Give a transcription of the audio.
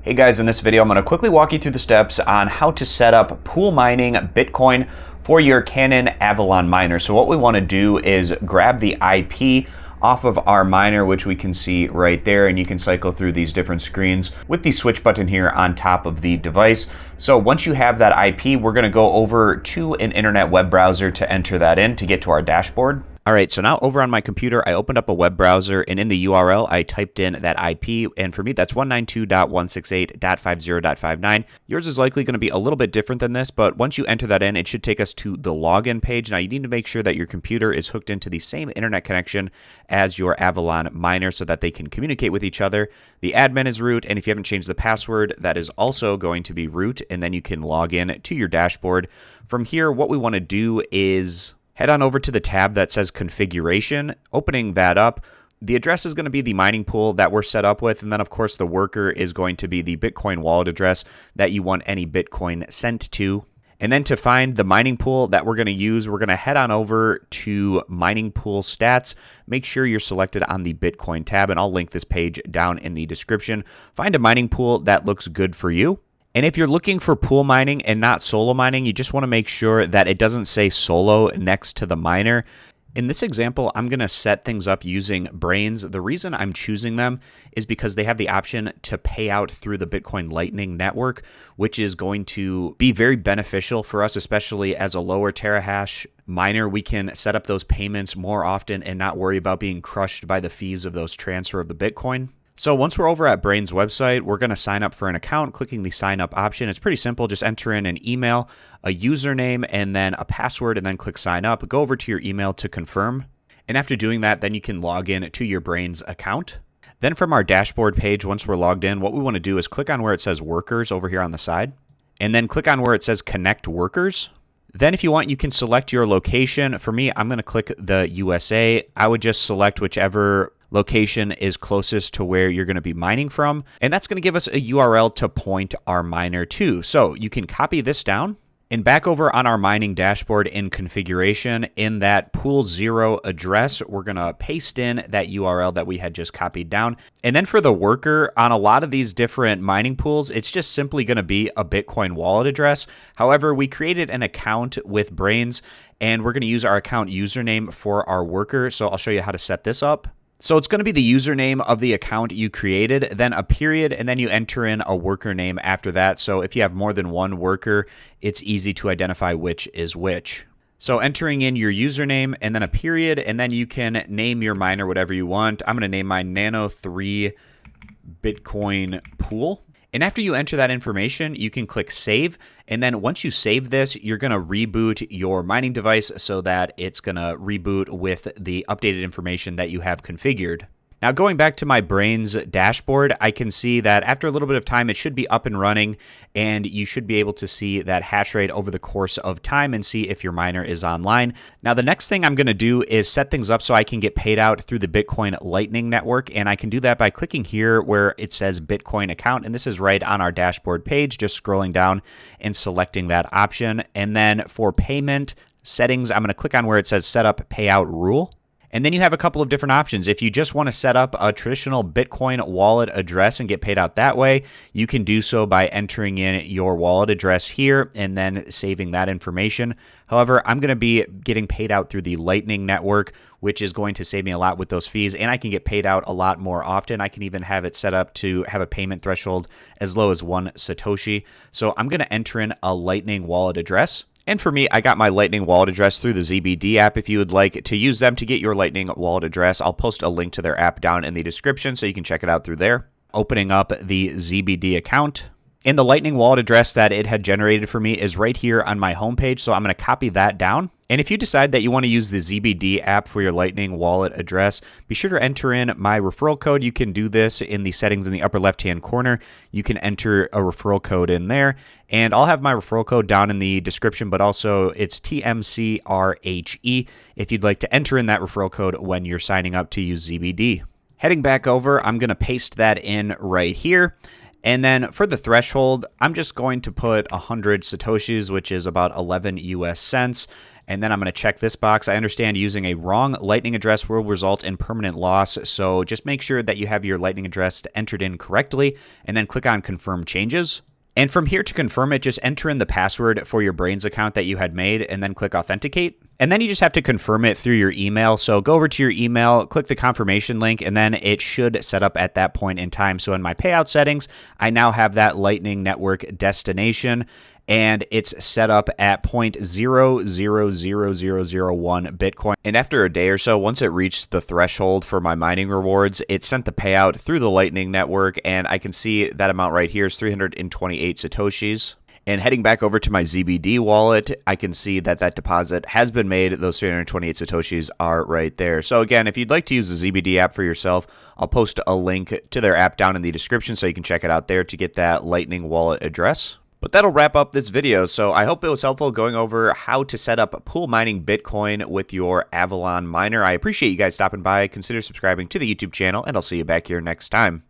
Hey guys, in this video I'm going to quickly walk you through the steps on how to set up pool mining Bitcoin for your Canon Avalon miner. So what we want to do is grab the IP off of our miner, which we can see right there, and you can cycle through these different screens with the switch button here on top of the device. So once you have that IP, we're going to go over to an internet web browser to enter that in to get to our dashboard. All right, so now over on my computer, I opened up a web browser, and in the URL, I typed in that IP, and for me, that's 192.168.50.59. Yours is likely going to be a little bit different than this, but once you enter that in, it should take us to the login page. Now, you need to make sure that your computer is hooked into the same internet connection as your Avalon miner so that they can communicate with each other. The admin is root, and if you haven't changed the password, that is also going to be root, and then you can log in to your dashboard. From here, what we want to do is head on over to the tab that says configuration. Opening that up, the address is going to be the mining pool that we're set up with, and then of course the worker is going to be the Bitcoin wallet address that you want any Bitcoin sent to. And then to find the mining pool that we're going to use, we're going to head on over to mining pool stats. Make sure you're selected on the Bitcoin tab, and I'll link this page down in the description. Find a mining pool that looks good for you. And if you're looking for pool mining and not solo mining, you just want to make sure that it doesn't say solo next to the miner. In this example, I'm going to set things up using Braiins. The reason I'm choosing them is because they have the option to pay out through the Bitcoin Lightning Network, which is going to be very beneficial for us, especially as a lower terahash miner. We can set up those payments more often and not worry about being crushed by the fees of those transfer of the Bitcoin. So once we're over at Braiins' website, we're going to sign up for an account, clicking the sign up option. It's pretty simple. Just enter in an email, a username, and then a password, and then click sign up. Go over to your email to confirm. And after doing that, then you can log in to your Braiins account. Then from our dashboard page, once we're logged in, what we want to do is click on where it says workers over here on the side, and then click on where it says connect workers. Then if you want, you can select your location. For me, I'm going to click the USA. I would just select whichever location is closest to where you're going to be mining from, and that's going to give us a URL to point our miner to. So you can copy this down, and back over on our mining dashboard in configuration, in that pool 0 address, we're going to paste in that URL that we had just copied down. And then for the worker, on a lot of these different mining pools, it's just simply going to be a Bitcoin wallet address. However, we created an account with Braiins, and we're going to use our account username for our worker. So I'll show you how to set this up. So it's going to be the username of the account you created, then a period, and then you enter in a worker name after that. So if you have more than one worker, it's easy to identify which is which. So entering in your username and then a period, and then you can name your miner whatever you want. I'm going to name mine Nano 3 Bitcoin Pool. And after you enter that information, you can click save. And then once you save this, you're going to reboot your mining device so that it's going to reboot with the updated information that you have configured. Now going back to my Braiins dashboard, I can see that after a little bit of time, it should be up and running, and you should be able to see that hash rate over the course of time and see if your miner is online. Now the next thing I'm going to do is set things up so I can get paid out through the Bitcoin Lightning Network, and I can do that by clicking here where it says Bitcoin account, and this is right on our dashboard page, just scrolling down and selecting that option. And then for payment settings, I'm going to click on where it says set up payout rule. And then you have a couple of different options. If you just want to set up a traditional Bitcoin wallet address and get paid out that way, you can do so by entering in your wallet address here and then saving that information. However, I'm going to be getting paid out through the Lightning Network, which is going to save me a lot with those fees, and I can get paid out a lot more often. I can even have it set up to have a payment threshold as low as 1 Satoshi. So I'm going to enter in a Lightning wallet address. And for me, I got my Lightning wallet address through the ZBD app. If you would like to use them to get your Lightning wallet address, I'll post a link to their app down in the description so you can check it out through there. Opening up the ZBD account. And the Lightning wallet address that it had generated for me is right here on my homepage, so I'm going to copy that down. And if you decide that you want to use the ZBD app for your Lightning wallet address, be sure to enter in my referral code. You can do this in the settings in the upper left-hand corner. You can enter a referral code in there, and I'll have my referral code down in the description, but also it's TMCRHE if you'd like to enter in that referral code when you're signing up to use ZBD. Heading back over, I'm going to paste that in right here. And then for the threshold, I'm just going to put 100 Satoshis, which is about 11 US cents. And then I'm going to check this box. I understand using a wrong Lightning address will result in permanent loss. So just make sure that you have your Lightning address entered in correctly and then click on Confirm Changes. And from here to confirm it, just enter in the password for your Braiins account that you had made and then click Authenticate. And then you just have to confirm it through your email. So go over to your email, click the confirmation link, and then it should set up at that point in time. So in my payout settings, I now have that Lightning Network destination, and it's set up at 0.000001 Bitcoin. And after a day or so, once it reached the threshold for my mining rewards, it sent the payout through the Lightning Network, and I can see that amount right here is 328 Satoshis. And heading back over to my ZBD wallet, I can see that that deposit has been made. Those 328 Satoshis are right there. So again, if you'd like to use the ZBD app for yourself, I'll post a link to their app down in the description so you can check it out there to get that Lightning wallet address. But that'll wrap up this video, so I hope it was helpful going over how to set up pool mining Bitcoin with your Avalon miner. I appreciate you guys stopping by. Consider subscribing to the YouTube channel, and I'll see you back here next time.